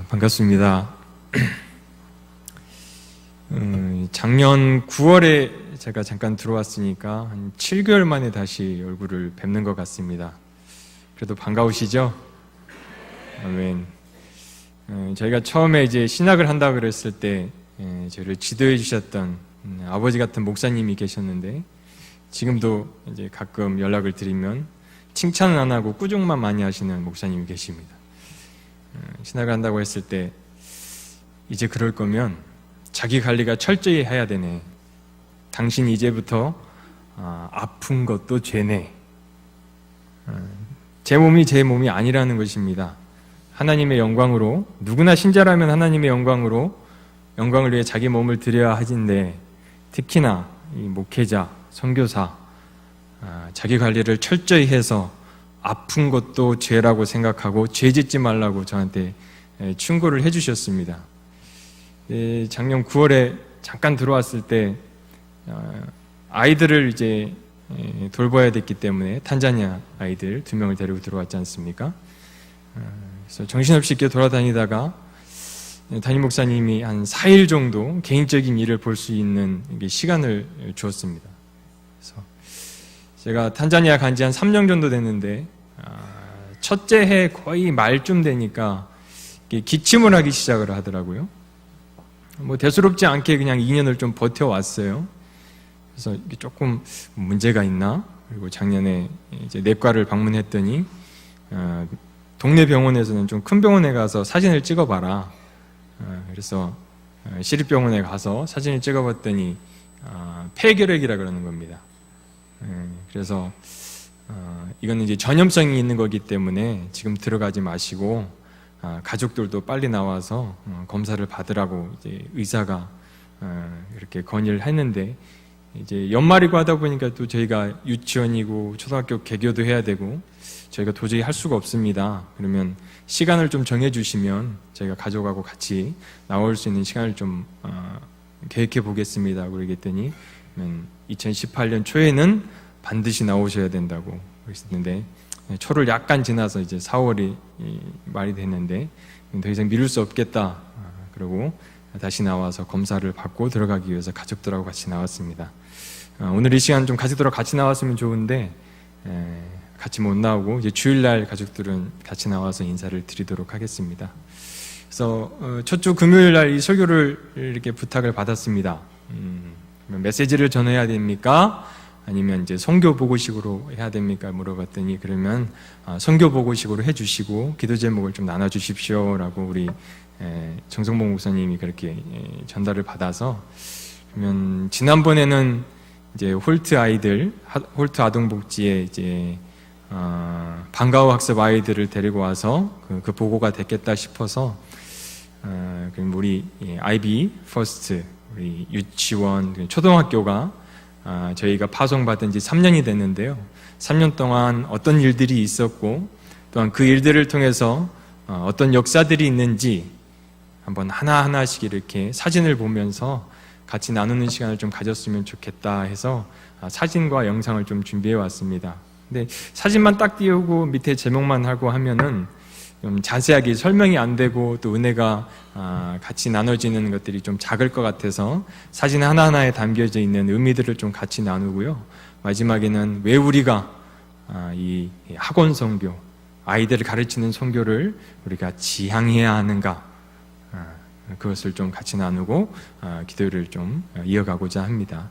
반갑습니다. 작년 9월에 제가 잠깐 들어왔으니까 한 7개월 만에 다시 얼굴을 뵙는 것 같습니다. 그래도 반가우시죠? 아멘. 저희가 처음에 이제 신학을 한다 그랬을 때 저희를 지도해 주셨던 아버지 같은 목사님이 계셨는데, 지금도 이제 가끔 연락을 드리면 칭찬은 안 하고 꾸중만 많이 하시는 목사님이 계십니다. 신학을 한다고 했을 때, 이제 그럴 거면 자기 관리가 철저히 해야 되네. 당신 이제부터 아픈 것도 죄네. 제 몸이 제 몸이 아니라는 것입니다. 하나님의 영광으로, 누구나 신자라면 하나님의 영광을 위해 자기 몸을 드려야 하는데, 특히나 이 목회자, 선교사, 자기 관리를 철저히 해서 아픈 것도 죄라고 생각하고 죄 짓지 말라고 저한테 충고를 해주셨습니다. 작년 9월에 잠깐 들어왔을 때 아이들을 이제 돌봐야 됐기 때문에 탄자니아 아이들 2명을 데리고 들어왔지 않습니까? 그래서 정신없이 이렇게 돌아다니다가 담임 목사님이 한 4일 정도 개인적인 일을 볼 수 있는 시간을 주었습니다. 그래서 제가 탄자니아 간 지 한 3년 정도 됐는데, 첫째 해 거의 말쯤 되니까 기침을 하기 시작을 하더라고요. 대수롭지 않게 그냥 2년을 좀 버텨왔어요. 그래서 이게 조금 문제가 있나? 그리고 작년에 이제 내과를 방문했더니, 동네 병원에서는 좀 큰 병원에 가서 사진을 찍어봐라. 그래서 시립병원에 가서 사진을 찍어봤더니 폐결핵이라 그러는 겁니다. 그래서 이거는 이제 전염성이 있는 거기 때문에 지금 들어가지 마시고 가족들도 빨리 나와서 검사를 받으라고 이제 의사가 이렇게 건의를 했는데, 이제 연말이고 하다 보니까 또 저희가 유치원이고 초등학교 개교도 해야 되고 저희가 도저히 할 수가 없습니다. 그러면 시간을 좀 정해주시면 저희가 가족하고 같이 나올 수 있는 시간을 좀 계획해 보겠습니다. 그러겠더니 2018년 초에는 반드시 나오셔야 된다고 그랬는데, 초를 약간 지나서 이제 4월이 말이 됐는데 더 이상 미룰 수 없겠다. 그러고 다시 나와서 검사를 받고 들어가기 위해서 가족들하고 같이 나왔습니다. 오늘 이 시간 좀 가족들하고 같이 나왔으면 좋은데 같이 못 나오고, 이제 주일날 가족들은 같이 나와서 인사를 드리도록 하겠습니다. 그래서 첫 주 금요일날 이 설교를 이렇게 부탁을 받았습니다. 메시지를 전해야 됩니까? 아니면 이제 선교 보고식으로 해야 됩니까? 물어봤더니, 그러면 선교 보고식으로 해주시고 기도 제목을 좀 나눠주십시오라고 우리 정성봉 목사님이 그렇게 전달을 받아서, 그러면 지난번에는 이제 홀트 아동복지에 이제 방과후 학습 아이들을 데리고 와서 그 보고가 됐겠다 싶어서, 그럼 우리 IB 퍼스트, 우리 유치원, 초등학교가 저희가 파송받은 지 3년이 됐는데요. 3년 동안 어떤 일들이 있었고, 또한 그 일들을 통해서 어떤 역사들이 있는지 한번 하나하나씩 이렇게 사진을 보면서 같이 나누는 시간을 좀 가졌으면 좋겠다 해서 사진과 영상을 좀 준비해 왔습니다. 근데 사진만 딱 띄우고 밑에 제목만 하고 하면은 좀 자세하게 설명이 안 되고, 또 은혜가 같이 나눠지는 것들이 좀 작을 것 같아서 사진 하나하나에 담겨져 있는 의미들을 좀 같이 나누고요. 마지막에는 왜 우리가 이 학원 선교, 아이들을 가르치는 선교를 우리가 지향해야 하는가, 그것을 좀 같이 나누고 기도를 좀 이어가고자 합니다.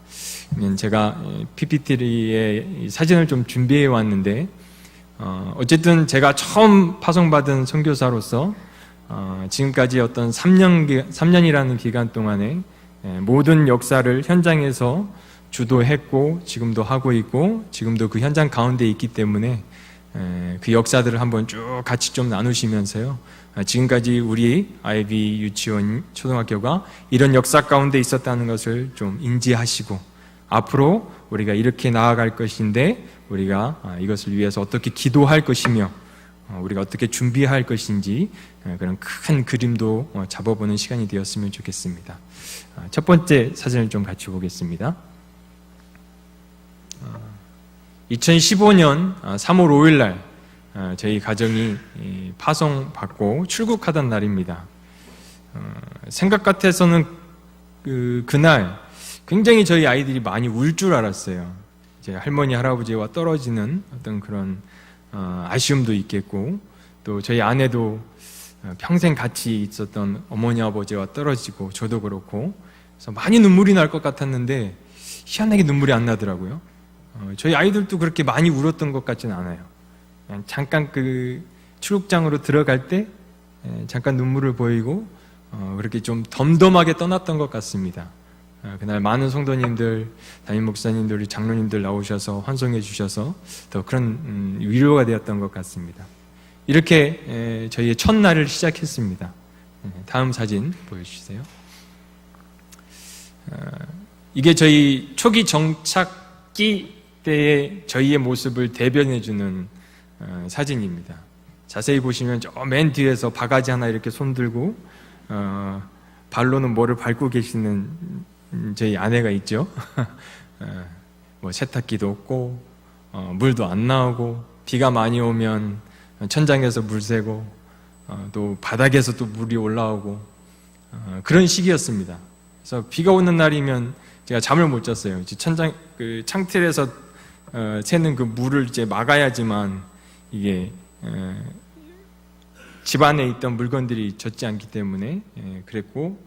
제가 PPT에 사진을 좀 준비해 왔는데, 어쨌든 제가 처음 파송받은 선교사로서 지금까지 어떤 3년이라는 기간 동안에 모든 역사를 현장에서 주도했고, 지금도 하고 있고, 지금도 그 현장 가운데 있기 때문에 그 역사들을 한번 쭉 같이 좀 나누시면서요, 지금까지 우리 IB 유치원 초등학교가 이런 역사 가운데 있었다는 것을 좀 인지하시고, 앞으로 우리가 이렇게 나아갈 것인데 우리가 이것을 위해서 어떻게 기도할 것이며 우리가 어떻게 준비할 것인지 그런 큰 그림도 잡아보는 시간이 되었으면 좋겠습니다. 첫 번째 사진을 좀 같이 보겠습니다. 2015년 3월 5일 날 저희 가정이 파송받고 출국하던 날입니다. 생각 같아서는 그날 굉장히 저희 아이들이 많이 울 줄 알았어요. 이제 할머니 할아버지와 떨어지는 어떤 그런 아쉬움도 있겠고, 또 저희 아내도 평생 같이 있었던 어머니 아버지와 떨어지고, 저도 그렇고, 그래서 많이 눈물이 날 것 같았는데 희한하게 눈물이 안 나더라고요. 저희 아이들도 그렇게 많이 울었던 것 같지는 않아요. 그냥 잠깐 그 출국장으로 들어갈 때 잠깐 눈물을 보이고 그렇게 좀 덤덤하게 떠났던 것 같습니다. 그날 많은 성도님들, 담임 목사님들, 장로님들 나오셔서 환송해 주셔서 더 그런 위로가 되었던 것 같습니다. 이렇게 저희의 첫날을 시작했습니다. 다음 사진 보여주세요. 이게 저희 초기 정착기 때의 저희의 모습을 대변해주는 사진입니다. 자세히 보시면 저 맨 뒤에서 바가지 하나 이렇게 손들고 발로는 뭐를 밟고 계시는 저희 아내가 있죠. 뭐 세탁기도 없고 물도 안 나오고, 비가 많이 오면 천장에서 물 새고 또 바닥에서 또 물이 올라오고 그런 시기였습니다. 그래서 비가 오는 날이면 제가 잠을 못 잤어요. 천장 그 창틀에서 새는 그 물을 이제 막아야지만 이게 집 안에 있던 물건들이 젖지 않기 때문에 그랬고,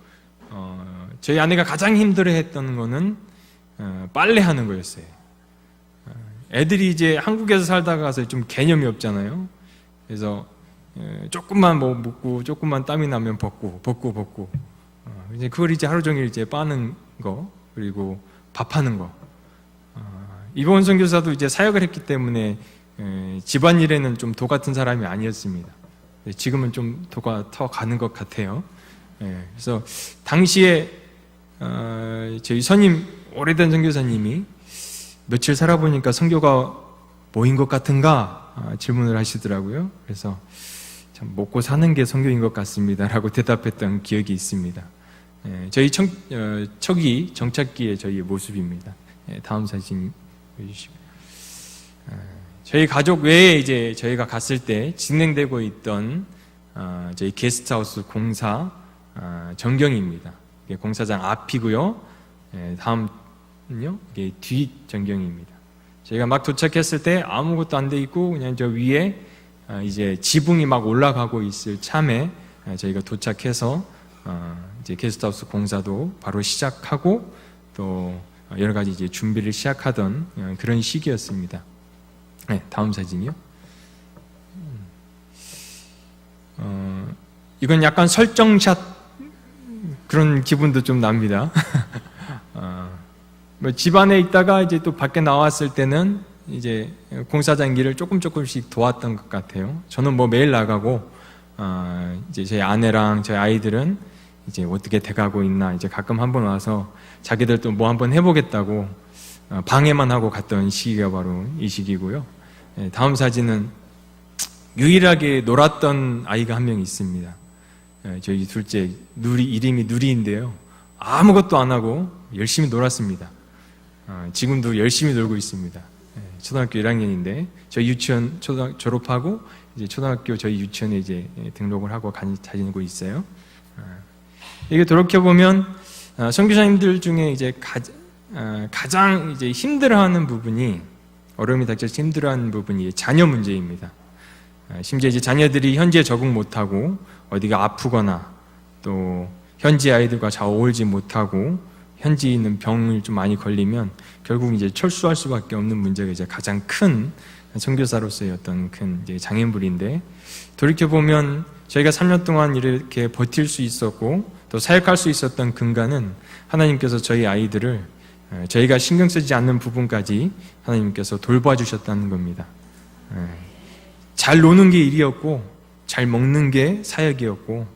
저희 아내가 가장 힘들어했던 거는 빨래하는 거였어요. 애들이 이제 한국에서 살다가 가서 좀 개념이 없잖아요. 그래서 조금만 뭐 묻고 조금만 땀이 나면 벗고 이제 그걸 이제 하루 종일 이제 빠는 거, 그리고 밥하는 거. 이번 선교사도 이제 사역을 했기 때문에 집안일에는 좀 도 같은 사람이 아니었습니다. 지금은 좀 도가 더 가는 것 같아요. 그래서 당시에 저희 선임, 오래된 선교사님이 며칠 살아보니까 선교가 뭐인 것 같은가 질문을 하시더라고요. 그래서 참 먹고 사는 게 선교인 것 같습니다라고 대답했던 기억이 있습니다. 저희 초기 정착기의 저희의 모습입니다. 다음 사진 보여주시고, 저희 가족 외에 이제 저희가 갔을 때 진행되고 있던 저희 게스트하우스 공사 전경입니다. 이게 공사장 앞이고요. 다음은요, 이게 뒤 전경입니다. 저희가 막 도착했을 때 아무것도 안 돼 있고 그냥 저 위에 이제 지붕이 막 올라가고 있을 참에 저희가 도착해서 이제 게스트하우스 공사도 바로 시작하고 또 여러 가지 이제 준비를 시작하던 그런 시기였습니다. 네, 다음 사진이요. 이건 약간 설정샷 그런 기분도 좀 납니다. 뭐 집안에 있다가 이제 또 밖에 나왔을 때는 이제 공사장 일을 조금씩 도왔던 것 같아요. 저는 뭐 매일 나가고 이제 제 아내랑 저희 아이들은 이제 어떻게 돼가고 있나 이제 가끔 한번 와서 자기들도 뭐 한번 해보겠다고 방해만 하고 갔던 시기가 바로 이 시기고요. 다음 사진은 유일하게 놀았던 아이가 한 명 있습니다. 저희 둘째 이름이 누리인데요. 아무것도 안 하고 열심히 놀았습니다. 지금도 열심히 놀고 있습니다. 초등학교 1학년인데 저희 유치원 졸업하고 이제 초등학교 저희 유치원에 이제 등록을 하고 다니고 있어요. 이게 돌이켜 보면 선교사님들 중에 이제 가장 이제 힘들어하는 부분이, 어려움이 닥쳐서 힘들어하는 부분이 자녀 문제입니다. 심지어 이제 자녀들이 현지에 적응 못하고 어디가 아프거나 또 현지 아이들과 잘 어울리지 못하고 현지에 있는 병을 좀 많이 걸리면 결국 이제 철수할 수밖에 없는 문제가 이제 가장 큰 선교사로서의 어떤 큰 이제 장애물인데, 돌이켜 보면 저희가 3년 동안 이렇게 버틸 수 있었고 또 사역할 수 있었던 근간은 하나님께서 저희 아이들을 저희가 신경 쓰지 않는 부분까지 하나님께서 돌봐 주셨다는 겁니다. 잘 노는 게 일이었고, 잘 먹는 게 사역이었고,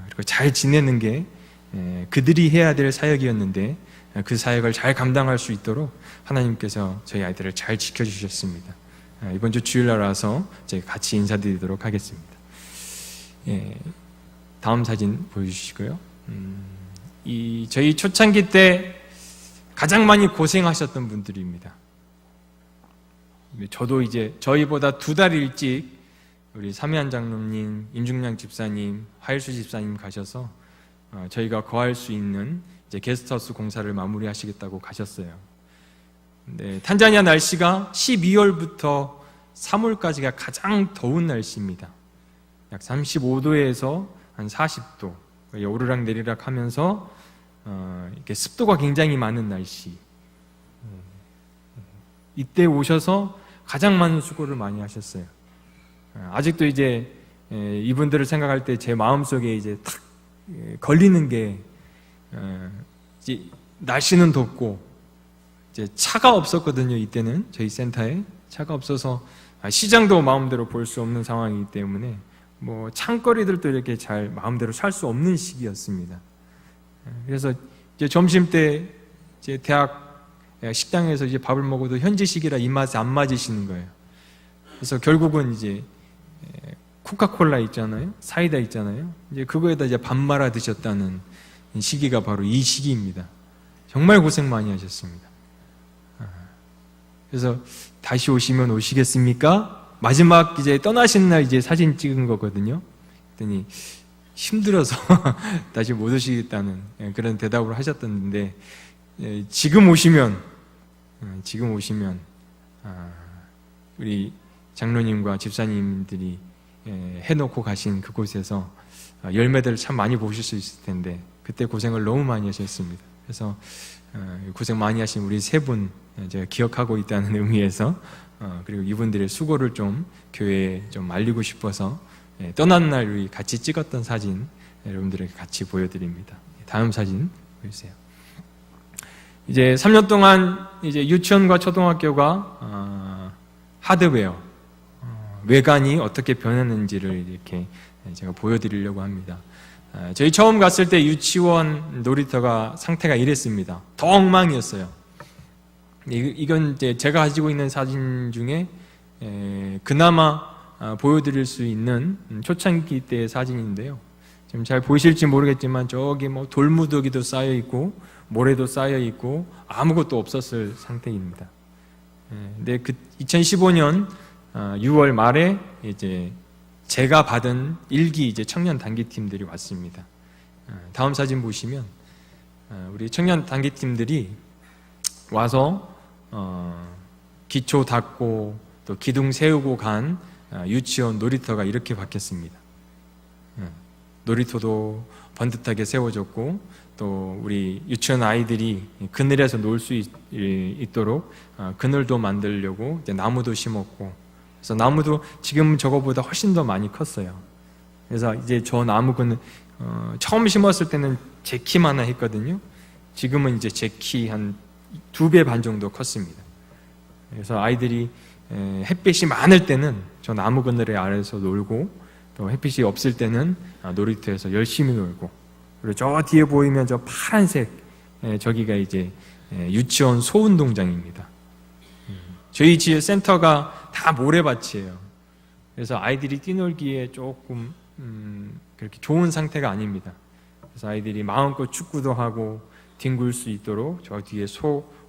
그리고 잘 지내는 게 그들이 해야 될 사역이었는데 그 사역을 잘 감당할 수 있도록 하나님께서 저희 아이들을 잘 지켜주셨습니다. 이번 주 주일날 와서 제가 같이 인사드리도록 하겠습니다. 다음 사진 보여주시고요. 저희 초창기 때 가장 많이 고생하셨던 분들입니다. 저도 이제 저희보다 2달 일찍 우리 삼해한 장로님, 임중량 집사님, 하일수 집사님 가셔서 저희가 거할 수 있는 이제 게스트하우스 공사를 마무리하시겠다고 가셨어요. 네, 탄자니아 날씨가 12월부터 3월까지가 가장 더운 날씨입니다. 약 35도에서 한 40도, 오르락 내리락 하면서 이렇게 습도가 굉장히 많은 날씨. 이때 오셔서 가장 많은 수고를 많이 하셨어요. 아직도 이제 이분들을 생각할 때 제 마음속에 이제 탁 걸리는 게, 이제 날씨는 덥고 이제 차가 없었거든요. 이때는 저희 센터에 차가 없어서 시장도 마음대로 볼 수 없는 상황이기 때문에 뭐 창거리들도 이렇게 잘 마음대로 살 수 없는 시기였습니다. 그래서 이제 점심 때 이제 대학 식당에서 이제 밥을 먹어도 현지식이라 입맛에 안 맞으시는 거예요. 그래서 결국은 이제 코카콜라 있잖아요, 사이다 있잖아요. 이제 그거에다 이제 밥 말아 드셨다는 시기가 바로 이 시기입니다. 정말 고생 많이 하셨습니다. 그래서 다시 오시면 오시겠습니까? 마지막 이제 떠나시는 날 이제 사진 찍은 거거든요. 그랬더니 힘들어서 다시 못 오시겠다는 그런 대답을 하셨던데, 지금 오시면 우리 장로님과 집사님들이 해놓고 가신 그곳에서 열매들을 참 많이 보실 수 있을 텐데, 그때 고생을 너무 많이 하셨습니다. 그래서 고생 많이 하신 우리 3분 제가 기억하고 있다는 의미에서, 그리고 이분들의 수고를 좀 교회에 좀 알리고 싶어서 떠난 날 우리 같이 찍었던 사진 여러분들에게 같이 보여드립니다. 다음 사진 보여주세요. 이제 3년 동안 이제 유치원과 초등학교가 하드웨어, 외관이 어떻게 변했는지를 이렇게 제가 보여드리려고 합니다. 저희 처음 갔을 때 유치원 놀이터가 상태가 이랬습니다. 더 엉망이었어요. 이건 이제 제가 가지고 있는 사진 중에 그나마 보여드릴 수 있는 초창기 때의 사진인데요. 지금 잘 보이실지 모르겠지만 저기 뭐 돌무더기도 쌓여 있고 모래도 쌓여 있고 아무것도 없었을 상태입니다. 근데 그 2015년 6월 말에 이제 제가 받은 일기 이제 청년 단기팀들이 왔습니다. 다음 사진 보시면 우리 청년 단기팀들이 와서 기초 닦고 또 기둥 세우고 간 유치원 놀이터가 이렇게 바뀌었습니다. 놀이터도 번듯하게 세워졌고, 또 우리 유치원 아이들이 그늘에서 놀 수 있도록 그늘도 만들려고 이제 나무도 심었고, 그래서 나무도 지금 저거보다 훨씬 더 많이 컸어요. 그래서 이제 저 나무 그늘 처음 심었을 때는 제 키만 했거든요. 지금은 이제 제 키 한 2배 반 정도 컸습니다. 그래서 아이들이 햇빛이 많을 때는 저 나무 그늘에 아래서 놀고, 또 햇빛이 없을 때는 놀이터에서 열심히 놀고, 그리고 저 뒤에 보이면 저 파란색 저기가 이제 유치원 소운동장입니다. 저희 지역 센터가 다 모래밭이에요. 그래서 아이들이 뛰놀기에 조금 그렇게 좋은 상태가 아닙니다. 그래서 아이들이 마음껏 축구도 하고 뒹굴 수 있도록 저 뒤에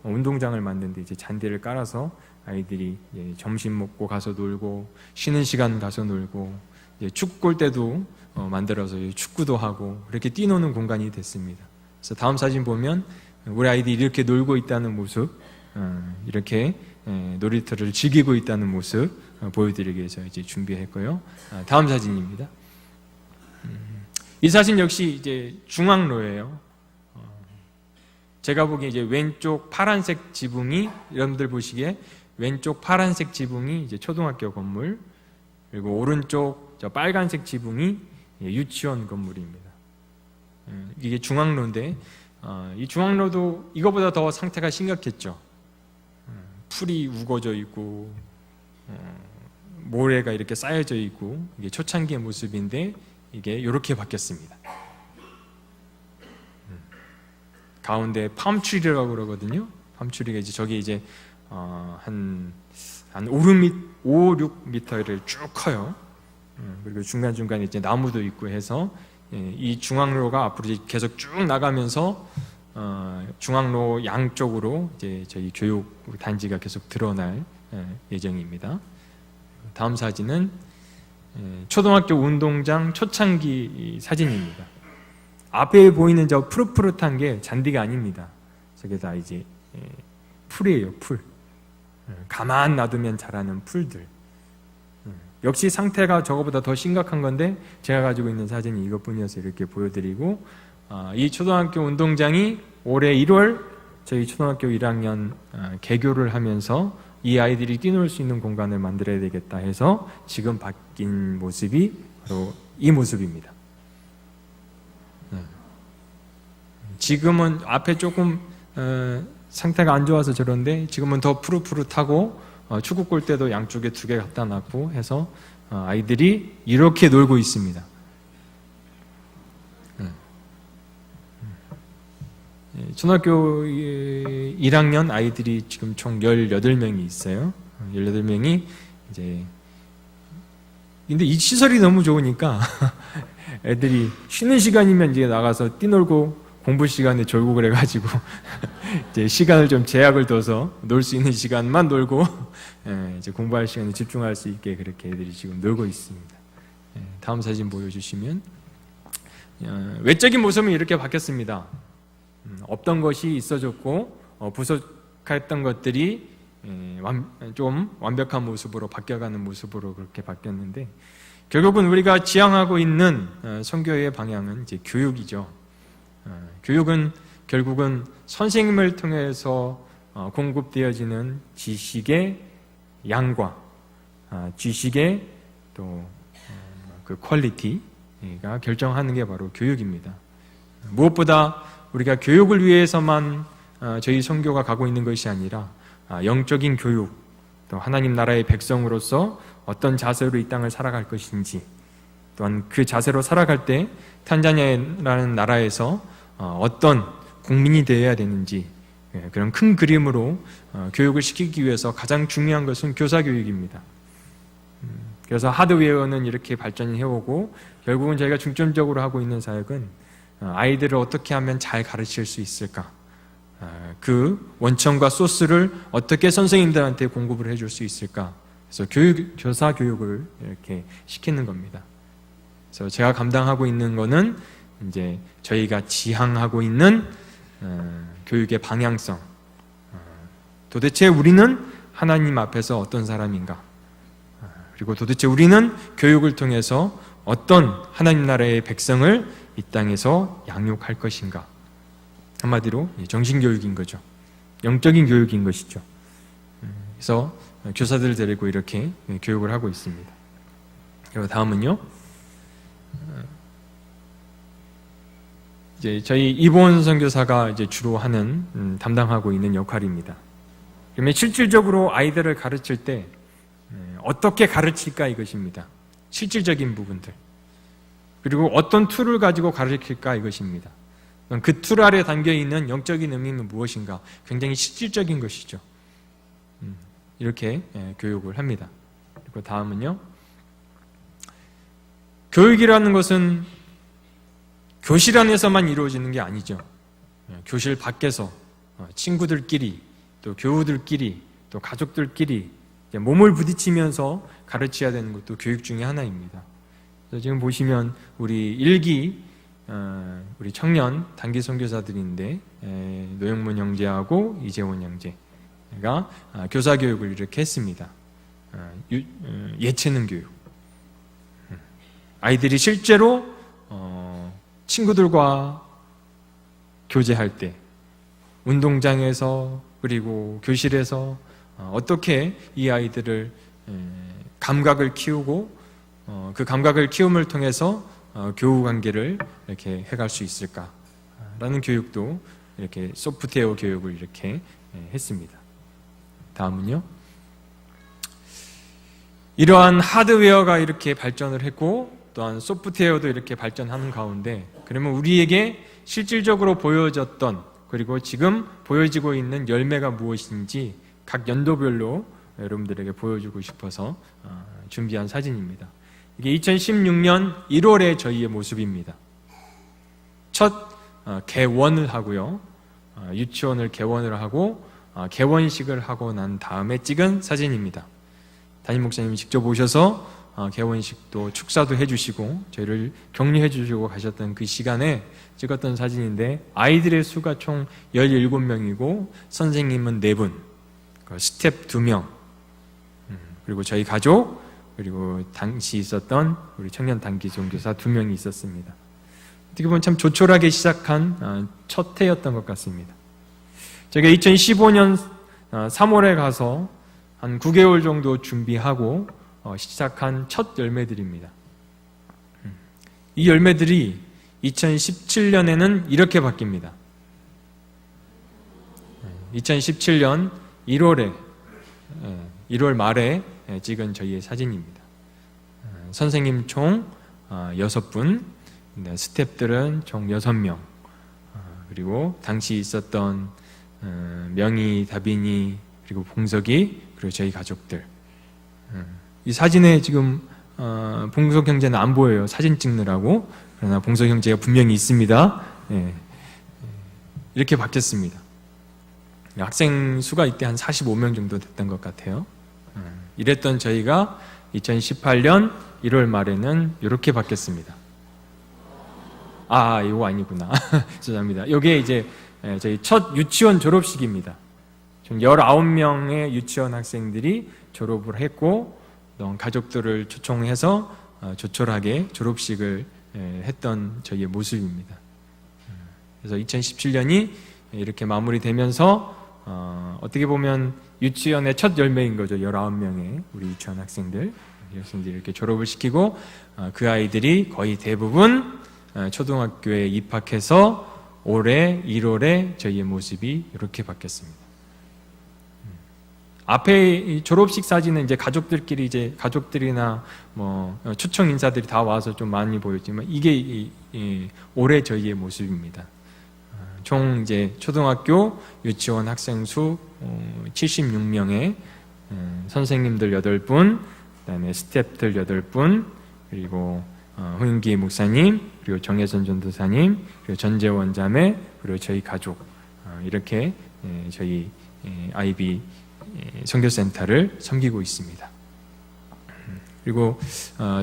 운동장을 만드는데 이제 잔디를 깔아서 아이들이 점심 먹고 가서 놀고, 쉬는 시간 가서 놀고, 축구 골 때도 만들어서 축구도 하고 그렇게 뛰노는 공간이 됐습니다. 그래서 다음 사진 보면 우리 아이들이 이렇게 놀고 있다는 모습, 이렇게 놀이터를 즐기고 있다는 모습 보여드리기 위해서 이제 준비했고요. 다음 사진입니다. 이 사진 역시 이제 중앙로예요. 제가 보기에 이제 왼쪽 파란색 지붕이, 여러분들 보시기에 왼쪽 파란색 지붕이 이제 초등학교 건물, 그리고 오른쪽 저 빨간색 지붕이 유치원 건물입니다. 이게 중앙로인데, 이 중앙로도 이거보다 더 상태가 심각했죠. 풀이 우거져 있고 모래가 이렇게 쌓여져 있고, 이게 초창기의 모습인데 이게 이렇게 바뀌었습니다. 가운데 팜트리라고 그러거든요. 팜트리가 이제 저기 이제 한 5, 6m를 쭉 커요. 그리고 중간중간에 이제 나무도 있고 해서 이 중앙로가 앞으로 이제 계속 쭉 나가면서 중앙로 양쪽으로 이제 저희 교육 단지가 계속 드러날 예정입니다. 다음 사진은 초등학교 운동장 초창기 사진입니다. 앞에 보이는 저 푸릇푸릇한 게 잔디가 아닙니다. 저게 다 이제 풀이에요, 풀. 가만 놔두면 자라는 풀들. 역시 상태가 저거보다 더 심각한 건데 제가 가지고 있는 사진이 이것뿐이어서 이렇게 보여드리고, 이 초등학교 운동장이 올해 1월 저희 초등학교 1학년 개교를 하면서 이 아이들이 뛰놀 수 있는 공간을 만들어야 되겠다 해서 지금 바뀐 모습이 바로 이 모습입니다. 지금은 앞에 조금 상태가 안 좋아서 저런데 지금은 더 푸릇푸릇하고 축구 골대도 양쪽에 2개 갖다 놨고 해서 아이들이 이렇게 놀고 있습니다. 초등학교 1학년 아이들이 지금 총 18명이 있어요. 18명이 이제 근데 이 시설이 너무 좋으니까 애들이 쉬는 시간이면 이제 나가서 뛰놀고 공부 시간에 졸고 그래가지고 이제 시간을 좀 제약을 둬서 놀 수 있는 시간만 놀고 이제 공부할 시간에 집중할 수 있게 그렇게 애들이 지금 놀고 있습니다. 다음 사진 보여주시면 외적인 모습은 이렇게 바뀌었습니다. 없던 것이 있어졌고 부족했던 것들이 좀 완벽한 모습으로 바뀌어가는 모습으로 그렇게 바뀌었는데, 결국은 우리가 지향하고 있는 선교의 방향은 이제 교육이죠. 교육은 결국은 선생님을 통해서 공급되어지는 지식의 양과 지식의 또 그 퀄리티가 결정하는 게 바로 교육입니다. 무엇보다 우리가 교육을 위해서만 저희 선교가 가고 있는 것이 아니라 영적인 교육, 또 하나님 나라의 백성으로서 어떤 자세로 이 땅을 살아갈 것인지, 또한 그 자세로 살아갈 때 탄자니아라는 나라에서 어떤 국민이 되어야 되는지, 그런 큰 그림으로 교육을 시키기 위해서 가장 중요한 것은 교사교육입니다. 그래서 하드웨어는 이렇게 발전이 해오고 결국은 저희가 중점적으로 하고 있는 사역은 아이들을 어떻게 하면 잘 가르칠 수 있을까, 그 원천과 소스를 어떻게 선생님들한테 공급을 해줄 수 있을까, 그래서 교사 교육을 이렇게 시키는 겁니다. 그래서 제가 감당하고 있는 거는 이제 저희가 지향하고 있는 교육의 방향성, 도대체 우리는 하나님 앞에서 어떤 사람인가, 그리고 도대체 우리는 교육을 통해서 어떤 하나님 나라의 백성을 이 땅에서 양육할 것인가. 한마디로 정신교육인 거죠. 영적인 교육인 것이죠. 그래서 교사들을 데리고 이렇게 교육을 하고 있습니다. 그리고 다음은요, 이제 저희 이보은 선교사가 이제 주로 하는 담당하고 있는 역할입니다. 그러면 실질적으로 아이들을 가르칠 때 어떻게 가르칠까 이것입니다. 실질적인 부분들. 그리고 어떤 툴을 가지고 가르칠까 이것입니다. 그 툴 아래 담겨있는 영적인 의미는 무엇인가, 굉장히 실질적인 것이죠. 이렇게 교육을 합니다. 그리고 다음은요, 교육이라는 것은 교실 안에서만 이루어지는 게 아니죠. 교실 밖에서 친구들끼리, 또 교우들끼리, 또 가족들끼리 몸을 부딪히면서 가르쳐야 되는 것도 교육 중에 하나입니다. 그래서 지금 보시면 우리 일기 우리 청년 단기 선교사들인데 노영문 형제하고 이재원 형제가 교사 교육을 이렇게 했습니다. 예체능 교육. 아이들이 실제로 친구들과 교제할 때, 운동장에서 그리고 교실에서 어떻게 이 아이들을 감각을 키우고 그 감각을 키움을 통해서 교우 관계를 이렇게 해갈 수 있을까라는 교육도 이렇게 소프트웨어 교육을 이렇게 했습니다. 다음은요, 이러한 하드웨어가 이렇게 발전을 했고 또한 소프트웨어도 이렇게 발전하는 가운데, 그러면 우리에게 실질적으로 보여졌던, 그리고 지금 보여지고 있는 열매가 무엇인지 각 연도별로 여러분들에게 보여주고 싶어서 준비한 사진입니다. 이게 2016년 1월의 저희의 모습입니다. 첫 개원을 하고요, 유치원을 개원을 하고 개원식을 하고 난 다음에 찍은 사진입니다. 담임 목사님이 직접 오셔서 개원식도 축사도 해주시고 저희를 격려해 주시고 가셨던 그 시간에 찍었던 사진인데, 아이들의 수가 총 17명이고 선생님은 4분, 스텝 2명, 그리고 저희 가족, 그리고 당시 있었던 우리 청년 단기 종교사 2명이 있었습니다. 어떻게 보면 참 조촐하게 시작한 첫 해였던 것 같습니다. 제가 2015년 3월에 가서 한 9개월 정도 준비하고 시작한 첫 열매들입니다. 이 열매들이 2017년에는 이렇게 바뀝니다. 2017년 1월 말에 찍은 저희의 사진입니다. 선생님 총 6분, 스태프들은 총 6명, 그리고 당시 있었던 명희, 다빈이, 그리고 봉석이, 그리고 저희 가족들. 이 사진에 지금 봉석 형제는 안 보여요. 사진 찍느라고. 그러나 봉석 형제가 분명히 있습니다. 이렇게 바뀌었습니다. 학생 수가 이때 한 45명 정도 됐던 것 같아요. 이랬던 저희가 2018년 1월 말에는 이렇게 바뀌었습니다. 이거 아니구나. 죄송합니다. 이게 이제 저희 첫 유치원 졸업식입니다. 총 19명의 유치원 학생들이 졸업을 했고, 가족들을 초청해서 조촐하게 졸업식을 했던 저희의 모습입니다. 그래서 2017년이 이렇게 마무리되면서 어떻게 보면 유치원의 첫 열매인 거죠. 19명의 우리 유치원 학생들이 이렇게 졸업을 시키고, 그 아이들이 거의 대부분 초등학교에 입학해서 올해 1월에 저희의 모습이 이렇게 바뀌었습니다. 앞에 졸업식 사진은 이제 가족들이나 뭐 초청 인사들이 다 와서 좀 많이 보였지만, 이게 올해 저희의 모습입니다. 총 이제 초등학교 유치원 학생 수 76명에 선생님들 8분, 그다음에 스태프들 8분, 그리고 홍인기 목사님, 그리고 정혜선 전도사님, 그리고 전재원 자매, 그리고 저희 가족, 이렇게 저희 아이비 선교센터를 섬기고 있습니다. 그리고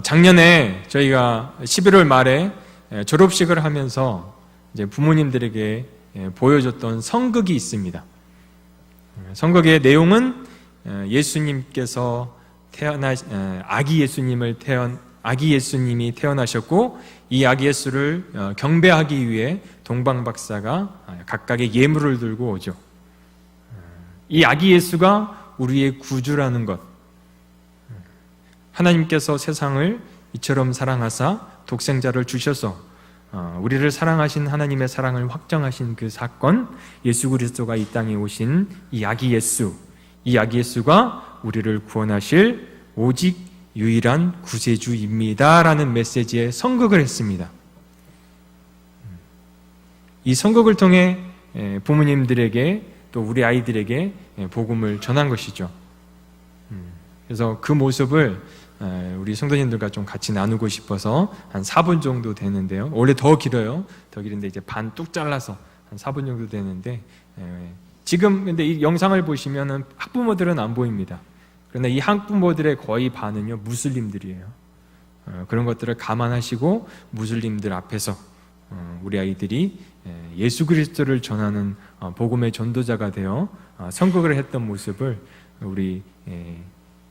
작년에 저희가 11월 말에 졸업식을 하면서 이제 부모님들에게 보여줬던 성극이 있습니다. 성극의 내용은 예수님께서 아기 예수님이 태어나셨고, 이 아기 예수를 경배하기 위해 동방 박사가 각각의 예물을 들고 오죠. 이 아기 예수가 우리의 구주라는 것, 하나님께서 세상을 이처럼 사랑하사 독생자를 주셔서 우리를 사랑하신 하나님의 사랑을 확정하신 그 사건, 예수 그리스도가 이 땅에 오신 이 아기 예수가 우리를 구원하실 오직 유일한 구세주입니다라는 메시지의 선극을 했습니다. 이 선극을 통해 부모님들에게, 또 우리 아이들에게 복음을 전한 것이죠. 그래서 그 모습을 우리 성도님들과 좀 같이 나누고 싶어서 한 4분 정도 되는데요. 원래 더 길어요. 더 길은데 이제 반 뚝 잘라서 한 4분 정도 되는데, 지금 근데 이 영상을 보시면은 학부모들은 안 보입니다. 그러나 이 학부모들의 거의 반은요, 무슬림들이에요. 그런 것들을 감안하시고 무슬림들 앞에서 우리 아이들이 예수 그리스도를 전하는 복음의 전도자가 되어 선곡을 했던 모습을 우리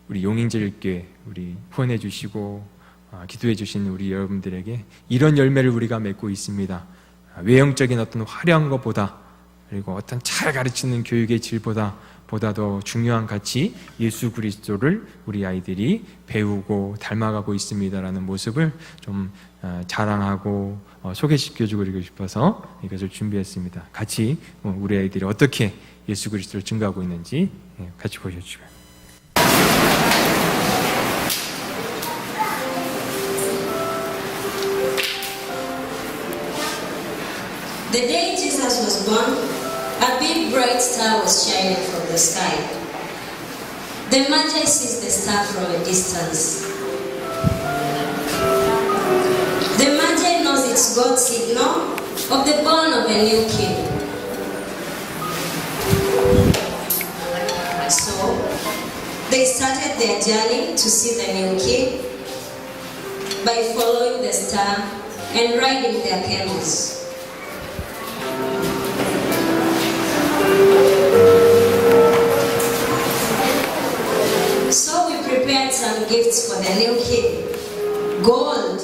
용인제일교회 우리 후원해 주시고 기도해 주신 우리 여러분들에게 이런 열매를 우리가 맺고 있습니다. 외형적인 어떤 화려한 것보다, 그리고 어떤 잘 가르치는 교육의 질보다 더 중요한 가치, 예수 그리스도를 우리 아이들이 배우고 닮아가고 있습니다라는 모습을 좀 자랑하고 소개시켜주고 싶어서 이것을 준비했습니다. 같이 우리 아이들이 어떻게 예수 그리스도를 증거하고 있는지 같이 보여주시고요. The day Jesus was born, a big bright star was shining from the sky. The Magi sees the star from a distance. The Magi knows it's God's signal of the born of a new king. They started their journey to see the new king by following the star and riding their camels. So we prepared some gifts for the new king: gold,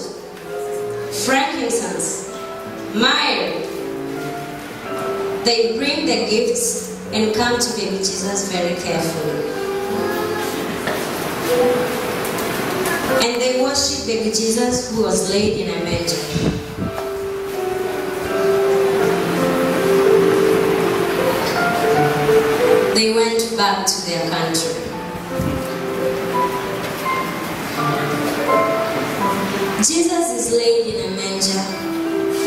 frankincense, myrrh. They bring the gifts and come to baby Jesus very carefully. And they worship baby Jesus who was laid in a manger. They went back to their country. Jesus is laid in a manger.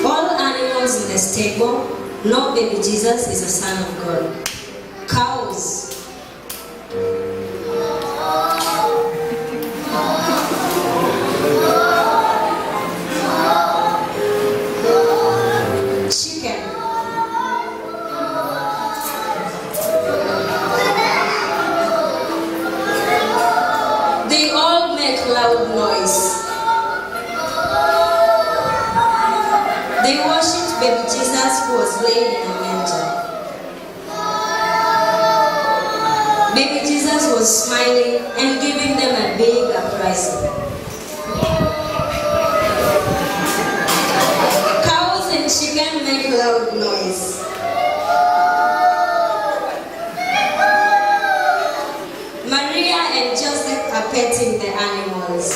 All animals in the stable know baby Jesus is a son of God. Cows, chicken, they all make loud noise. They worshipped baby Jesus who was laid in a manger. Baby Jesus was smiling and giving them a big uprising. Cows and chicken make loud noise. Maria and Joseph are petting the animals.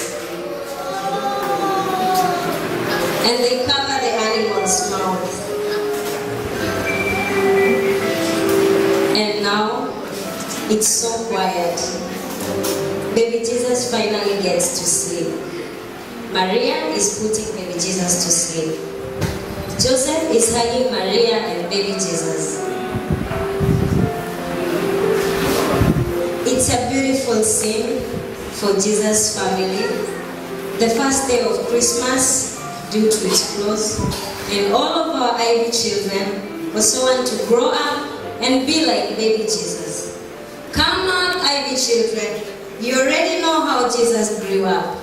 And they cover the animal's mouth. And now it's so quiet. Baby Jesus finally gets to sleep. Maria is putting baby Jesus to sleep. Joseph is hugging Maria and baby Jesus. It's a beautiful scene for Jesus' family. The first day of Christmas, due to its clothes, and all of our Ivy children also want to grow up and be like baby Jesus. Come on, Ivy children, you already know how Jesus grew up.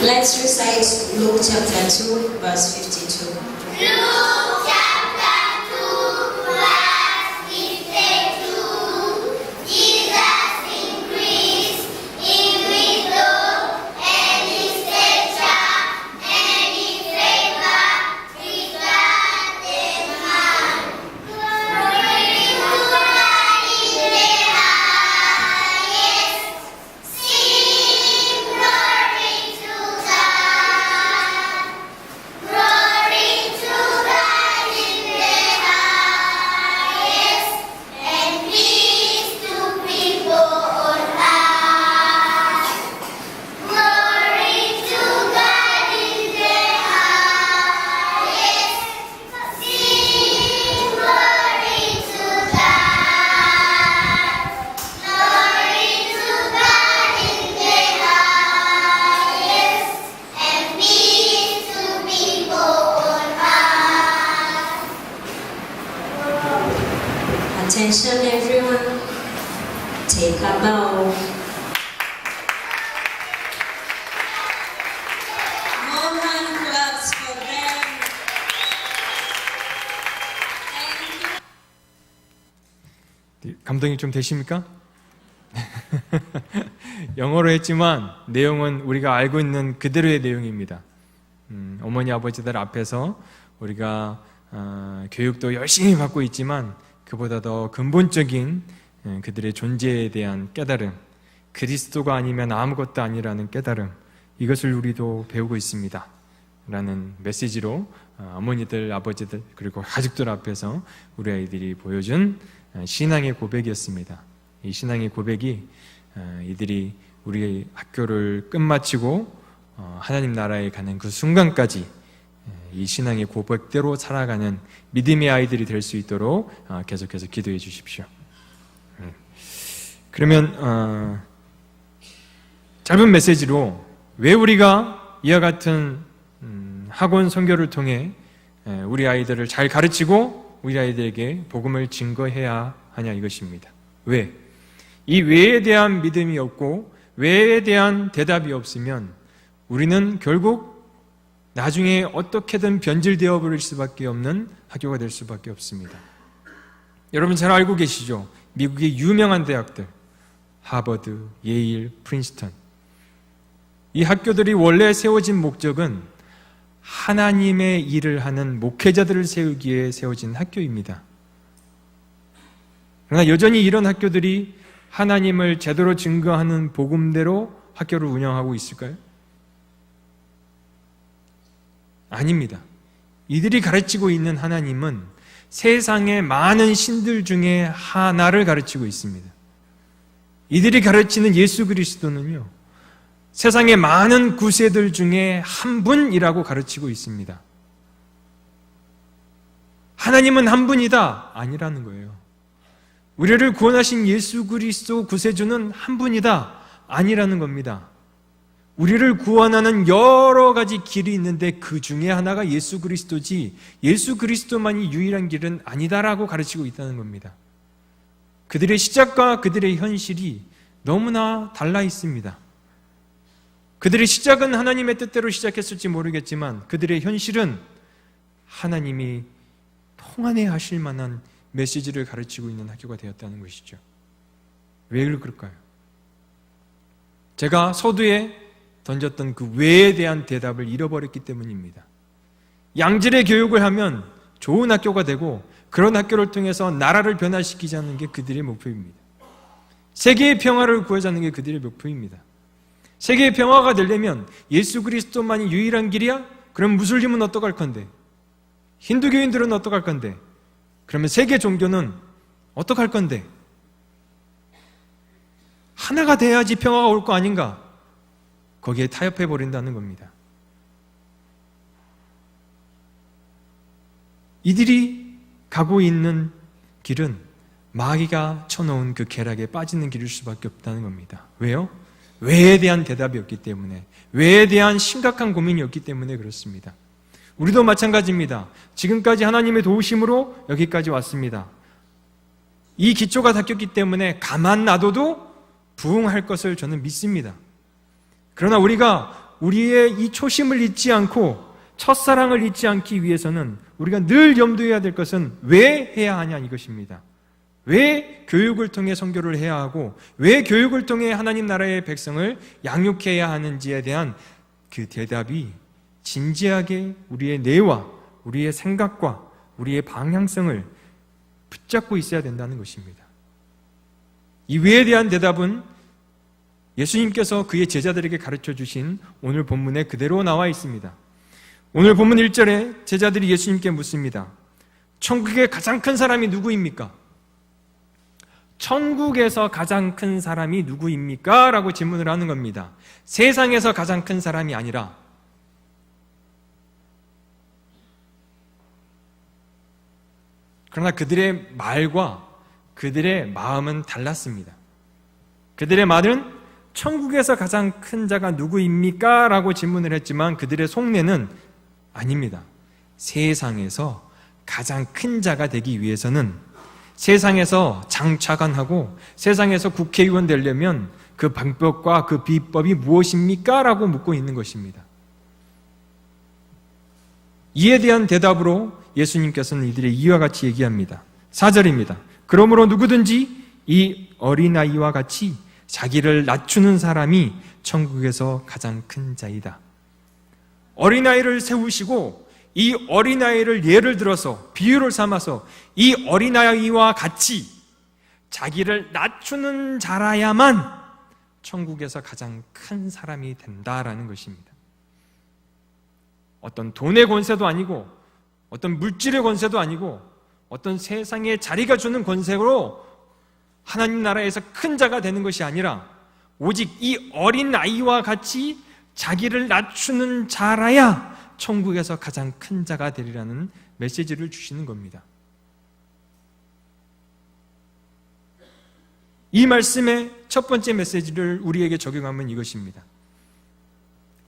Let's recite Luke chapter 2, verse 52. Luke chapter 2, verse 52. Jesus increased in wisdom and in stature and in favor with God and man. Glory to God in the highest. Sing glory to God. Glory to God in the highest, and peace to people on earth. Glory to God in the highest. Sing glory to God. Glory to God in the highest, and peace to people on earth. Attention everyone, take a bow. More hand claps for them. Thank you. 감동이 좀 되십니까? 영어로 했지만 내용은 우리가 알고 있는 그대로의 내용입니다. 어머니 아버지들 앞에서 우리가 교육도 열심히 받고 있지만 그보다 더 근본적인 그들의 존재에 대한 깨달음, 그리스도가 아니면 아무것도 아니라는 깨달음, 이것을 우리도 배우고 있습니다 라는 메시지로 어머니들, 아버지들 그리고 가족들 앞에서 우리 아이들이 보여준 신앙의 고백이었습니다. 이 신앙의 고백이 이들이 우리 학교를 끝마치고 하나님 나라에 가는 그 순간까지 이 신앙의 고백대로 살아가는 믿음의 아이들이 될 수 있도록 계속해서 기도해 주십시오. 그러면 짧은 메시지로 왜 우리가 이와 같은 학원 선교를 통해 우리 아이들을 잘 가르치고 우리 아이들에게 복음을 증거해야 하냐 이것입니다. 왜? 이 왜에 대한 믿음이 없고 왜에 대한 대답이 없으면 우리는 결국 나중에 어떻게든 변질되어 버릴 수밖에 없는 학교가 될 수밖에 없습니다. 여러분 잘 알고 계시죠? 미국의 유명한 대학들, 하버드, 예일, 프린스턴. 이 학교들이 원래 세워진 목적은 하나님의 일을 하는 목회자들을 세우기 위해 세워진 학교입니다. 그러나 여전히 이런 학교들이 하나님을 제대로 증거하는 복음대로 학교를 운영하고 있을까요? 아닙니다. 이들이 가르치고 있는 하나님은 세상의 많은 신들 중에 하나를 가르치고 있습니다. 이들이 가르치는 예수 그리스도는요, 세상의 많은 구세들 중에 한 분이라고 가르치고 있습니다. 하나님은 한 분이다 아니라는 거예요. 우리를 구원하신 예수 그리스도 구세주는 한 분이다 아니라는 겁니다. 우리를 구원하는 여러 가지 길이 있는데 그 중에 하나가 예수 그리스도지 예수 그리스도만이 유일한 길은 아니다라고 가르치고 있다는 겁니다. 그들의 시작과 그들의 현실이 너무나 달라 있습니다. 그들의 시작은 하나님의 뜻대로 시작했을지 모르겠지만 그들의 현실은 하나님이 통한해 하실 만한 메시지를 가르치고 있는 학교가 되었다는 것이죠. 왜 그럴까요? 제가 서두에 던졌던 그 왜에 대한 대답을 잃어버렸기 때문입니다. 양질의 교육을 하면 좋은 학교가 되고 그런 학교를 통해서 나라를 변화시키자는 게 그들의 목표입니다. 세계의 평화를 구하자는 게 그들의 목표입니다. 세계의 평화가 되려면 예수 그리스도만이 유일한 길이야? 그럼 무슬림은 어떡할 건데? 힌두교인들은 어떡할 건데? 그러면 세계 종교는 어떡할 건데? 하나가 돼야지 평화가 올 거 아닌가? 거기에 타협해버린다는 겁니다. 이들이 가고 있는 길은 마귀가 쳐놓은 그 계략에 빠지는 길일 수밖에 없다는 겁니다. 왜요? 왜에 대한 대답이 없기 때문에, 왜에 대한 심각한 고민이 없기 때문에 그렇습니다. 우리도 마찬가지입니다. 지금까지 하나님의 도우심으로 여기까지 왔습니다. 이 기초가 닦였기 때문에 가만 놔둬도 부흥할 것을 저는 믿습니다. 그러나 우리가 우리의 이 초심을 잊지 않고 첫사랑을 잊지 않기 위해서는 우리가 늘 염두해야 될 것은 왜 해야 하냐 이것입니다. 왜 교육을 통해 선교를 해야 하고 왜 교육을 통해 하나님 나라의 백성을 양육해야 하는지에 대한 그 대답이 진지하게 우리의 뇌와 우리의 생각과 우리의 방향성을 붙잡고 있어야 된다는 것입니다. 이 왜에 대한 대답은 예수님께서 그의 제자들에게 가르쳐 주신 오늘 본문에 그대로 나와 있습니다. 오늘 본문 1절에 제자들이 예수님께 묻습니다. 천국의 가장 큰 사람이 누구입니까? 천국에서 가장 큰 사람이 누구입니까? 라고 질문을 하는 겁니다. 세상에서 가장 큰 사람이 아니라 그러나 그들의 말과 그들의 마음은 달랐습니다. 그들의 말은 천국에서 가장 큰 자가 누구입니까? 라고 질문을 했지만 그들의 속내는 아닙니다. 세상에서 가장 큰 자가 되기 위해서는 세상에서 장차관하고 세상에서 국회의원 되려면 그 방법과 그 비법이 무엇입니까? 라고 묻고 있는 것입니다. 이에 대한 대답으로 예수님께서는 이들의 이와 같이 얘기합니다. 4절입니다. 그러므로 누구든지 이 어린아이와 같이 자기를 낮추는 사람이 천국에서 가장 큰 자이다. 어린아이를 세우시고 이 어린아이를 예를 들어서 비유를 삼아서 이 어린아이와 같이 자기를 낮추는 자라야만 천국에서 가장 큰 사람이 된다라는 것입니다. 어떤 돈의 권세도 아니고 어떤 물질의 권세도 아니고 어떤 세상에 자리가 주는 권세로 하나님 나라에서 큰 자가 되는 것이 아니라 오직 이 어린 아이와 같이 자기를 낮추는 자라야 천국에서 가장 큰 자가 되리라는 메시지를 주시는 겁니다. 이 말씀의 첫 번째 메시지를 우리에게 적용하면 이것입니다.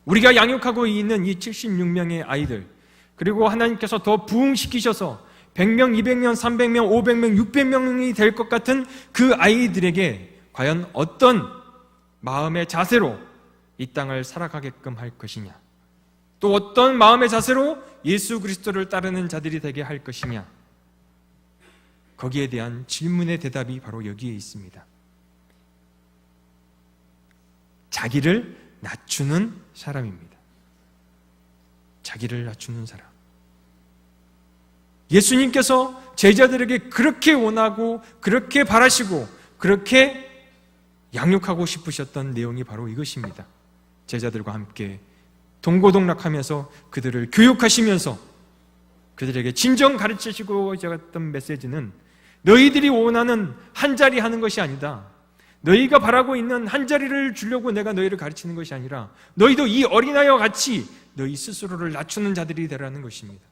우리가 양육하고 있는 이 76명의 아이들, 그리고 하나님께서 더 부흥시키셔서 100명, 200명, 300명, 500명, 600명이 될 것 같은 그 아이들에게 과연 어떤 마음의 자세로 이 땅을 살아가게끔 할 것이냐, 또 어떤 마음의 자세로 예수 그리스도를 따르는 자들이 되게 할 것이냐, 거기에 대한 질문의 대답이 바로 여기에 있습니다. 자기를 낮추는 사람입니다. 자기를 낮추는 사람. 예수님께서 제자들에게 그렇게 원하고 그렇게 바라시고 그렇게 양육하고 싶으셨던 내용이 바로 이것입니다. 제자들과 함께 동고동락하면서 그들을 교육하시면서 그들에게 진정 가르치시고 하셨던 메시지는 너희들이 원하는 한 자리 하는 것이 아니다. 너희가 바라고 있는 한 자리를 주려고 내가 너희를 가르치는 것이 아니라 너희도 이 어린아이와 같이 너희 스스로를 낮추는 자들이 되라는 것입니다.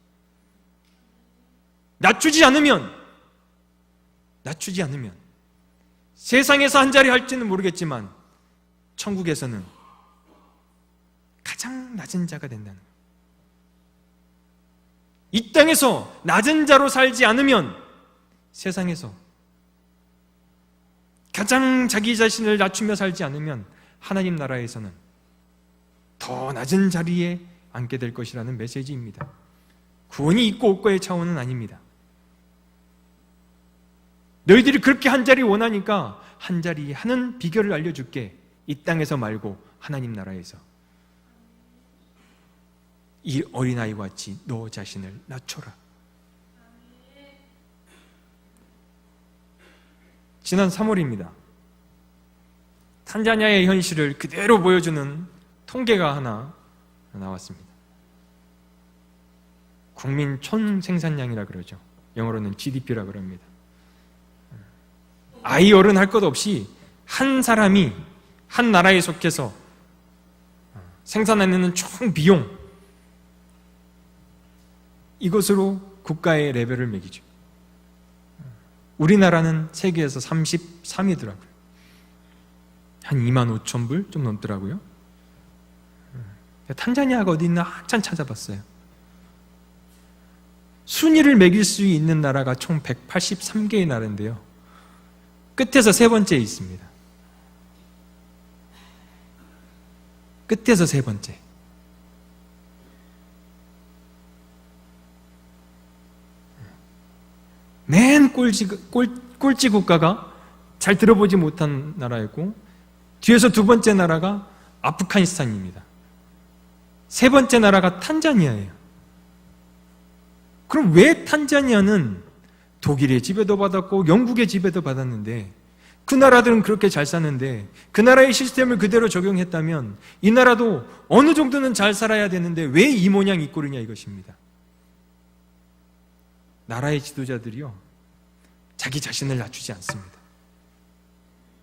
낮추지 않으면 세상에서 한 자리 할지는 모르겠지만 천국에서는 가장 낮은 자가 된다는 거예요. 이 땅에서 낮은 자로 살지 않으면 세상에서 가장 자기 자신을 낮추며 살지 않으면 하나님 나라에서는 더 낮은 자리에 앉게 될 것이라는 메시지입니다. 구원이 있고 없고의 차원은 아닙니다. 너희들이 그렇게 한 자리 원하니까 한 자리 하는 비결을 알려줄게. 이 땅에서 말고 하나님 나라에서 이 어린아이와 같이 너 자신을 낮춰라. 지난 3월입니다. 탄자니아의 현실을 그대로 보여주는 통계가 하나 나왔습니다. 국민 총생산량이라 그러죠. 영어로는 GDP라 그럽니다. 아이 어른 할 것 없이 한 사람이 한 나라에 속해서 생산하는 총 비용, 이것으로 국가의 레벨을 매기죠. 우리나라는 세계에서 33위더라고요. 한 25,000불 좀 넘더라고요. 탄자니아가 어디 있나 한참 찾아봤어요. 순위를 매길 수 있는 나라가 총 183개의 나라인데요, 끝에서 세 번째에 있습니다. 끝에서 세 번째. 맨 꼴찌 국가가 잘 들어보지 못한 나라였고, 뒤에서 두 번째 나라가 아프가니스탄입니다. 세 번째 나라가 탄자니아예요. 그럼 왜 탄자니아는 독일의 지배도 받았고 영국의 지배도 받았는데, 그 나라들은 그렇게 잘 사는데 그 나라의 시스템을 그대로 적용했다면 이 나라도 어느 정도는 잘 살아야 되는데 왜 이 모양 이 꼴이냐 이것입니다. 나라의 지도자들이요, 자기 자신을 낮추지 않습니다.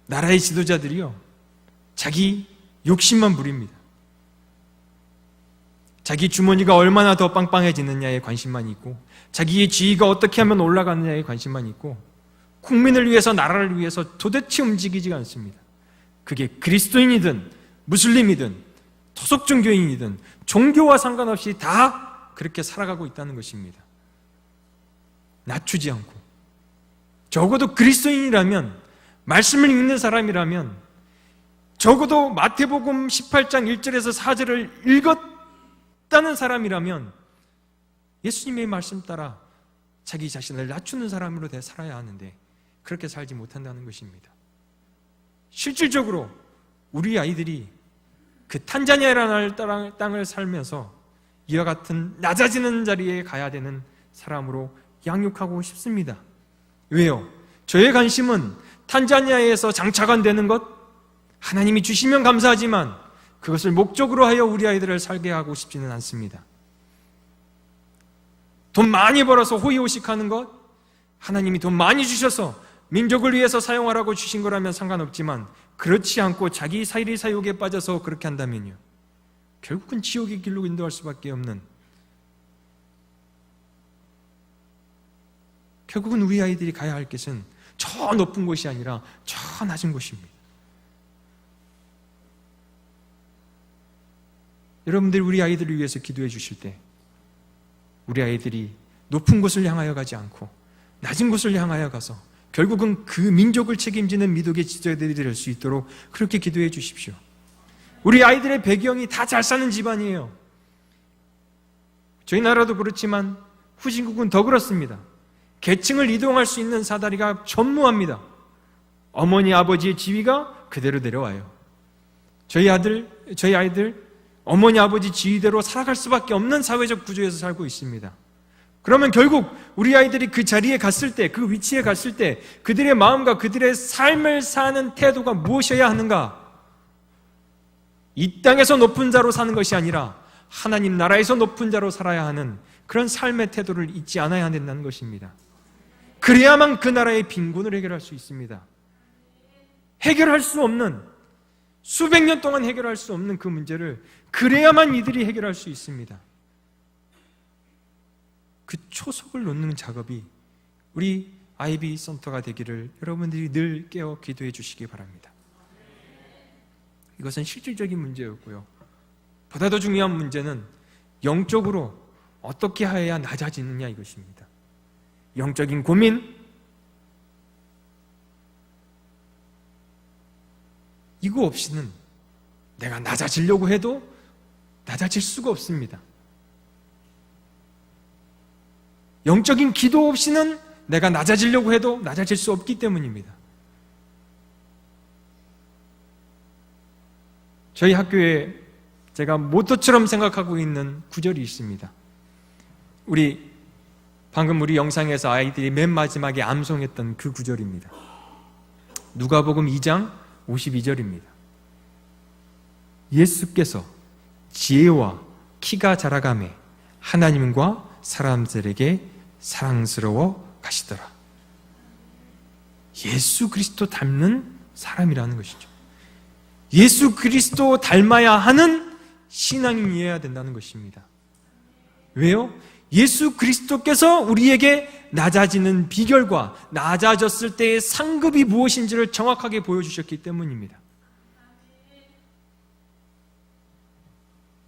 나라의 지도자들이요, 자기 욕심만 부립니다. 자기 주머니가 얼마나 더 빵빵해지느냐에 관심만 있고, 자기의 지위가 어떻게 하면 올라가느냐에 관심만 있고, 국민을 위해서, 나라를 위해서 도대체 움직이지가 않습니다. 그게 그리스도인이든 무슬림이든 토속 종교인이든 종교와 상관없이 다 그렇게 살아가고 있다는 것입니다. 낮추지 않고, 적어도 그리스도인이라면, 말씀을 읽는 사람이라면, 적어도 마태복음 18장 1절에서 4절을 읽었다는 사람이라면 예수님의 말씀 따라 자기 자신을 낮추는 사람으로 살아야 하는데 그렇게 살지 못한다는 것입니다. 실질적으로 우리 아이들이 그 탄자니아라는 땅을 살면서 이와 같은 낮아지는 자리에 가야 되는 사람으로 양육하고 싶습니다. 왜요? 저의 관심은 탄자니아에서 장차관 되는 것, 하나님이 주시면 감사하지만 그것을 목적으로 하여 우리 아이들을 살게 하고 싶지는 않습니다. 돈 많이 벌어서 호의호식하는 것, 하나님이 돈 많이 주셔서 민족을 위해서 사용하라고 주신 거라면 상관없지만, 그렇지 않고 자기 사이리 사욕에 빠져서 그렇게 한다면요, 결국은 지옥의 길로 인도할 수밖에 없는, 결국은 우리 아이들이 가야 할 곳은 저 높은 곳이 아니라 저 낮은 곳입니다. 여러분들이 우리 아이들을 위해서 기도해 주실 때 우리 아이들이 높은 곳을 향하여 가지 않고 낮은 곳을 향하여 가서 결국은 그 민족을 책임지는 미덕의 지도자들이 될 수 있도록 그렇게 기도해 주십시오. 우리 아이들의 배경이 다 잘 사는 집안이에요. 저희 나라도 그렇지만 후진국은 더 그렇습니다. 계층을 이동할 수 있는 사다리가 전무합니다. 어머니 아버지의 지위가 그대로 내려와요. 저희 아이들 어머니 아버지 지위대로 살아갈 수밖에 없는 사회적 구조에서 살고 있습니다. 그러면 결국 우리 아이들이 그 자리에 갔을 때, 그 위치에 갔을 때 그들의 마음과 그들의 삶을 사는 태도가 무엇이어야 하는가? 이 땅에서 높은 자로 사는 것이 아니라 하나님 나라에서 높은 자로 살아야 하는 그런 삶의 태도를 잊지 않아야 된다는 것입니다. 그래야만 그 나라의 빈곤을 해결할 수 있습니다. 해결할 수 없는, 수백 년 동안 해결할 수 없는 그 문제를 그래야만 이들이 해결할 수 있습니다. 그 초석을 놓는 작업이 우리 아이비 센터가 되기를 여러분들이 늘 깨어 기도해 주시기 바랍니다. 이것은 실질적인 문제였고요. 보다 더 중요한 문제는 영적으로 어떻게 해야 낮아지느냐 이것입니다. 영적인 고민, 이거 없이는 내가 낮아지려고 해도 낮아질 수가 없습니다. 영적인 기도 없이는 내가 낮아지려고 해도 낮아질 수 없기 때문입니다. 저희 학교에 제가 모토처럼 생각하고 있는 구절이 있습니다. 방금 우리 영상에서 아이들이 맨 마지막에 암송했던 그 구절입니다. 누가복음 2장 52절입니다. 예수께서 지혜와 키가 자라가매 하나님과 사람들에게 사랑스러워 가시더라. 예수 그리스도 닮는 사람이라는 것이죠. 예수 그리스도 닮아야 하는 신앙인이어야 된다는 것입니다. 왜요? 예수 그리스도께서 우리에게 낮아지는 비결과 낮아졌을 때의 상급이 무엇인지를 정확하게 보여주셨기 때문입니다.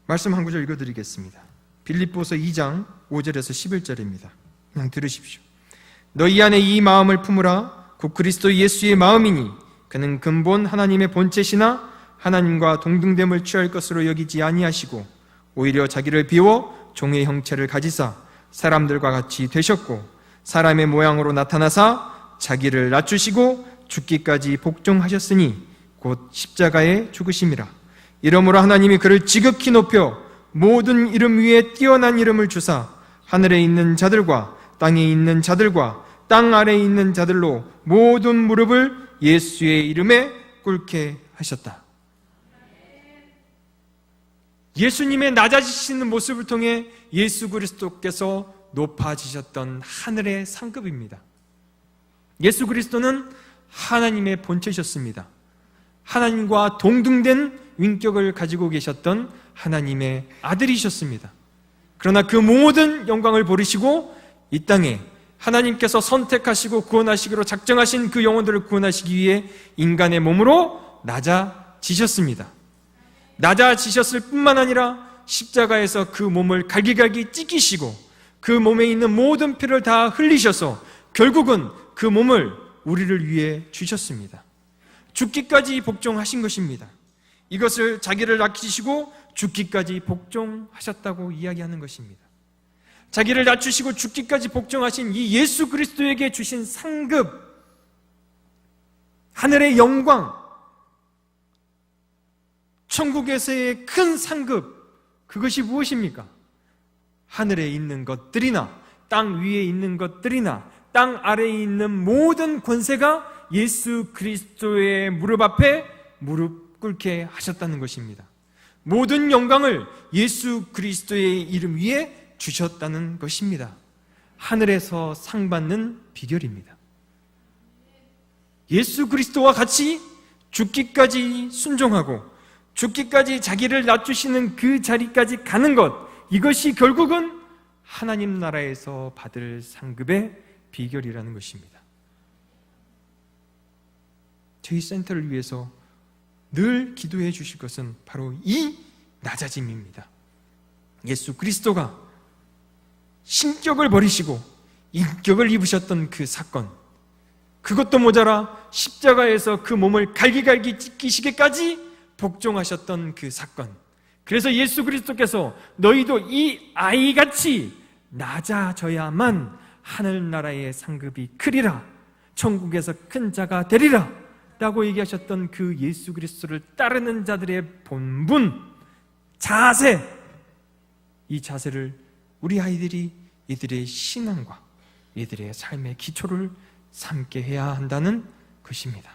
말씀 한 구절 읽어드리겠습니다. 빌립보서 2장 5절에서 11절입니다. 그냥 들으십시오. 너희 안에 이 마음을 품으라. 곧 그리스도 예수의 마음이니 그는 근본 하나님의 본체시나 하나님과 동등됨을 취할 것으로 여기지 아니하시고 오히려 자기를 비워 종의 형체를 가지사 사람들과 같이 되셨고 사람의 모양으로 나타나사 자기를 낮추시고 죽기까지 복종하셨으니 곧 십자가에 죽으심이라. 이러므로 하나님이 그를 지극히 높여 모든 이름 위에 뛰어난 이름을 주사 하늘에 있는 자들과 땅에 있는 자들과 땅 아래에 있는 자들로 모든 무릎을 예수의 이름에 꿇게 하셨다. 예수님의 낮아지시는 모습을 통해 예수 그리스도께서 높아지셨던 하늘의 상급입니다. 예수 그리스도는 하나님의 본체셨습니다. 하나님과 동등된 인격을 가지고 계셨던 하나님의 아들이셨습니다. 그러나 그 모든 영광을 버리시고 이 땅에 하나님께서 선택하시고 구원하시기로 작정하신 그 영혼들을 구원하시기 위해 인간의 몸으로 낮아지셨습니다. 낮아지셨을 뿐만 아니라 십자가에서 그 몸을 갈기갈기 찢기시고 그 몸에 있는 모든 피를 다 흘리셔서 결국은 그 몸을 우리를 위해 주셨습니다. 죽기까지 복종하신 것입니다. 이것을 자기를 낮추시고 죽기까지 복종하셨다고 이야기하는 것입니다. 자기를 낮추시고 죽기까지 복종하신 이 예수 그리스도에게 주신 상급, 하늘의 영광, 천국에서의 큰 상급, 그것이 무엇입니까? 하늘에 있는 것들이나 땅 위에 있는 것들이나 땅 아래에 있는 모든 권세가 예수 그리스도의 무릎 앞에 무릎 꿇게 하셨다는 것입니다. 모든 영광을 예수 그리스도의 이름 위에 주셨다는 것입니다. 하늘에서 상 받는 비결입니다. 예수 그리스도와 같이 죽기까지 순종하고 죽기까지 자기를 낮추시는 그 자리까지 가는 것, 이것이 결국은 하나님 나라에서 받을 상급의 비결이라는 것입니다. 저희 센터를 위해서 늘 기도해 주실 것은 바로 이 낮아짐입니다. 예수 그리스도가 신격을 버리시고 인격을 입으셨던 그 사건, 그것도 모자라 십자가에서 그 몸을 갈기갈기 찢기시기까지 복종하셨던 그 사건, 그래서 예수 그리스도께서 너희도 이 아이같이 낮아져야만 하늘나라의 상급이 크리라, 천국에서 큰 자가 되리라 라고 얘기하셨던 그 예수 그리스도를 따르는 자들의 본분, 자세, 이 자세를 우리 아이들이 이들의 신앙과 이들의 삶의 기초를 삼게 해야 한다는 것입니다.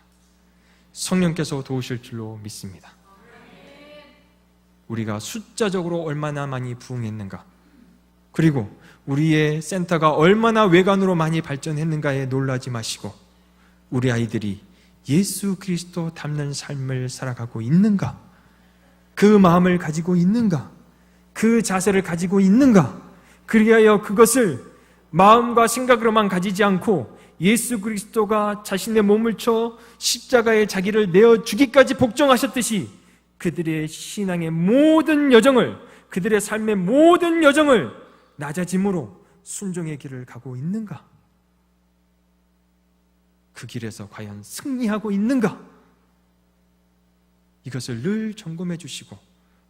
성령께서 도우실 줄로 믿습니다. 우리가 숫자적으로 얼마나 많이 부흥했는가, 그리고 우리의 센터가 얼마나 외관으로 많이 발전했는가에 놀라지 마시고 우리 아이들이 예수 그리스도 닮는 삶을 살아가고 있는가, 그 마음을 가지고 있는가, 그 자세를 가지고 있는가, 그리하여 그것을 마음과 생각으로만 가지지 않고 예수 그리스도가 자신의 몸을 쳐 십자가에 자기를 내어주기까지 복종하셨듯이 그들의 신앙의 모든 여정을, 그들의 삶의 모든 여정을 낮아짐으로 순종의 길을 가고 있는가? 그 길에서 과연 승리하고 있는가? 이것을 늘 점검해 주시고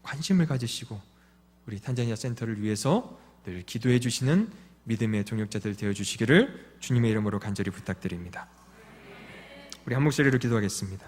관심을 가지시고 우리 탄자니아 센터를 위해서 늘 기도해 주시는 믿음의 동역자들 되어 주시기를 주님의 이름으로 간절히 부탁드립니다. 우리 한 목소리로 기도하겠습니다.